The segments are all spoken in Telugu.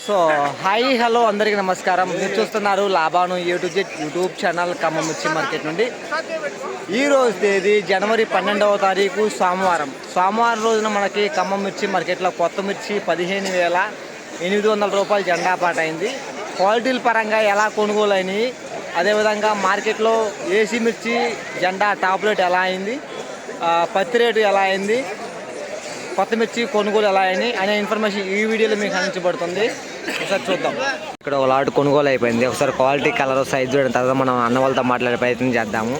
సో హాయ్ హలో అందరికీ నమస్కారం. మీరు చూస్తున్నారు లాభాను యూట్యూబ్ ఛానల్ ఖమ్మం మిర్చి మార్కెట్ నుండి. ఈరోజు తేదీ జనవరి 12వ తారీఖు సోమవారం రోజున మనకి ఖమ్మం మిర్చి మార్కెట్లో కొత్త మిర్చి 15,800 రూపాయలు జెండా పాట అయింది. క్వాలిటీల పరంగా ఎలా కొనుగోలు అయినాయి, అదేవిధంగా మార్కెట్లో ఏసీ మిర్చి జెండా టాప్ రేట్ ఎలా అయింది, పత్తి రేటు ఎలా అయింది, కొత్త మిర్చి కొనుగోలు ఎలా అయినాయి అనే ఇన్ఫర్మేషన్ ఈ వీడియోలో మీకు అందించబడుతుంది. ఒకసారి చూద్దాం. ఇక్కడ ఒక లాట్ కొనుగోలు అయిపోయింది. ఒకసారి క్వాలిటీ, కలర్, సైజ్ చూడడం తర్వాత మనం అన్న వాళ్ళతో మాట్లాడే ప్రయత్నం చేద్దాము.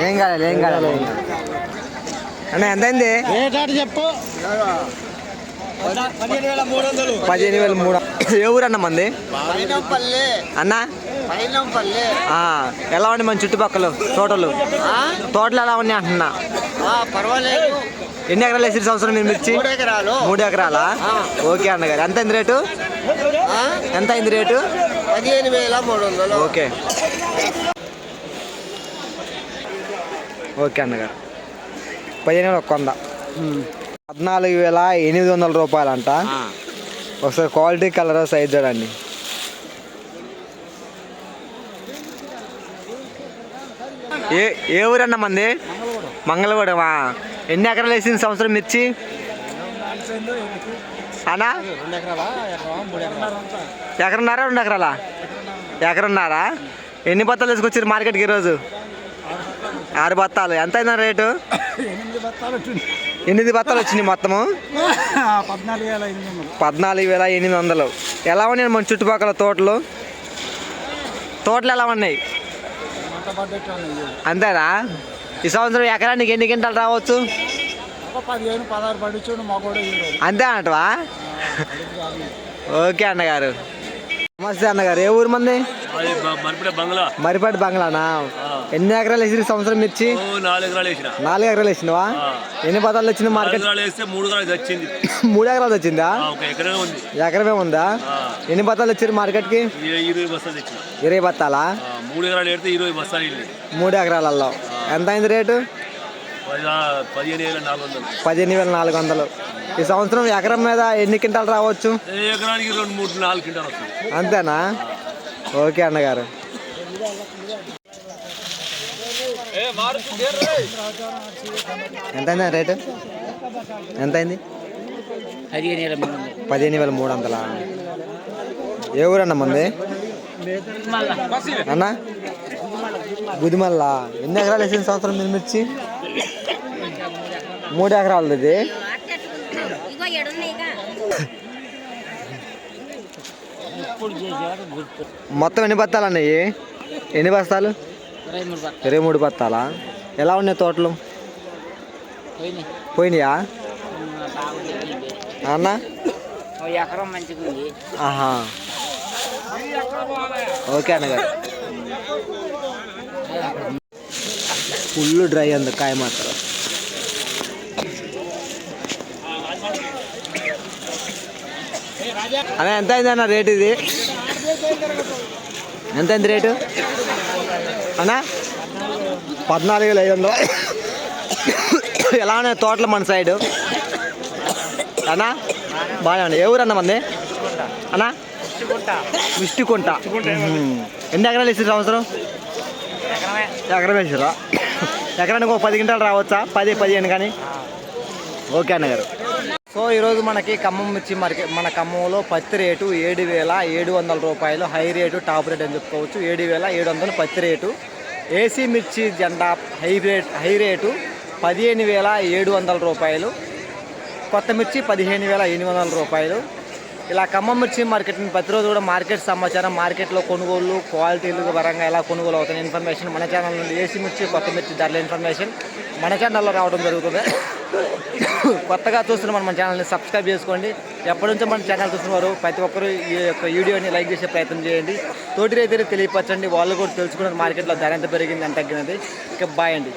ఏం కాలేదు అన్న ఎంతైంది చెప్పు. 15,300. ఏ ఊరు అన్న మంది అన్న? ఎలా ఉన్నాయి మన చుట్టుపక్కల తోటలు ఎలా ఉన్నాయి అంటున్నా? పర్వాలేదు. ఎన్ని ఎకరాలు వేసి సంవత్సరం మీరు మిర్చి? 3 ఎకరాలా? ఓకే అన్నగారు. ఎంత అయింది రేటు? ఎంత అయింది రేటు? 15,300. ఓకే ఓకే అన్నగారు. 15,100. 14,800 రూపాయలు అంట. ఒకసారి క్వాలిటీ, కలర్, సైజ్ చూడండి. ఏ ఊరన్నా మంది? మంగళగూడమా? ఎన్ని ఎకరాలు వేసింది సంవత్సరం మిర్చి అన్నా? ఎకరన్నారా 2 ఎకరాలా? ఎకరన్నారా? ఎన్ని బత్తాలు తీసుకొచ్చారు మార్కెట్కి ఈరోజు? 6 బత్తాలు. ఎంత అయిందా రేటు? 8 బత్తాలు వచ్చినాయి మొత్తము. 14,800. ఎలా ఉన్నాయి మన చుట్టుపక్కల తోటలు ఎలా ఉన్నాయి? అంతేనా? ఈ సంవత్సరం ఎకరానికి ఎన్ని క్వింటాలు రావచ్చు? 15-16 పడుచు. అంతే అంటవా? ఓకే అన్నగారు. నమస్తే అన్నగారు. ఏ ఊరు మంది? మరిపాటి బంగ్లానా? ఎన్ని ఎకరాలు వేసి సంవత్సరం మిర్చి? 4 ఎకరాలు వేసినవా? ఎన్ని బత్తాలు వచ్చింది మార్కెట్? 3 ఎకరాలు వచ్చిందా? ఎకరమే ఉందా? ఎన్ని బత్తాలు వచ్చారు మార్కెట్ కి? 20 బత్తాలా? 3 ఎకరాలలో. ఎంత అయింది రేటు? 15,400. ఈ సంవత్సరం ఎకరం మీద ఎన్ని క్వింటాలు రావచ్చు? ఎకరానికి 2-3-4 క్వింటాలు వస్తుంది. అంతేనా? ఓకే అన్నగారు. ఎంత అయింది రేటు? ఎంత అయింది? 15,300. ఏ ఊరన్న మంది అన్న? గుదిమల్ల. ఎన్ని ఎకరాలు వేసింది సంవత్సరం మీరు మిర్చి? 3 ఎకరాలు. ఇది మొత్తం ఎన్ని బత్తాలు అన్నాయి? ఎన్ని బస్తాలు? 23 బత్తాలా? ఎలా ఉన్నాయి తోటలు? పోయినాయా అన్న? ఆహా, ఓకే అన్నగారు. ఫుల్ డ్రై అంది కాయ మాత్రం. అన్న ఎంత అయింది అన్న రేటు? ఇది ఎంత అయింది రేటు అన్న? 14,500. ఎలా ఉన్నాయి తోటలు మన సైడు అన్న? బాగా ఉన్నాయి. ఏ ఊరు అన్న మంది అన్న? విష్టికుంట. ఎన్ని ఎకరాలు వేసారు సంవత్సరం? ఎకరం వేసారా? ఎకరానికి ఒక 10 క్వింటాలు రావచ్చా? 10-15 కానీ. ఓకే అన్నగారు. సో ఈరోజు మనకి ఖమ్మం మిర్చి మార్కెట్, మన ఖమ్మంలో పత్తి రేటు 7,700 రూపాయలు. హై రేటు, టాప్ రేట్ అని చెప్పుకోవచ్చు. 7,700 పత్తి రేటు. ఏసీ మిర్చి జెండా హై రేటు 15,700 రూపాయలు. కొత్త మిర్చి 15,800 రూపాయలు. ఇలా ఖమ్మం మిర్చి మార్కెట్ని ప్రతిరోజు కూడా మార్కెట్ సమాచారం, మార్కెట్లో కొనుగోలు, క్వాలిటీలు పరంగా ఎలా కొనుగోలు అవుతున్న ఇన్ఫర్మేషన్ మన ఛానల్ నుండి ఏసీ మిర్చి, కొత్త మిర్చి ధరల ఇన్ఫర్మేషన్ మన ఛానల్లో రావడం జరుగుతుంది. కొత్తగా చూస్తున్న మన ఛానల్ని సబ్స్క్రైబ్ చేసుకోండి. ఎప్పటి నుంచో మన ఛానల్ చూస్తున్నవారు ప్రతి ఒక్కరు ఈ యొక్క వీడియోని లైక్ చేసే ప్రయత్నం చేయండి. తోటి రైతులు తెలియపరచండి, వాళ్ళు కూడా తెలుసుకున్నారు మార్కెట్లో ధర ఎంత పెరిగింది, ఎంత తగ్గినది. ఇక బాయ్ అండి.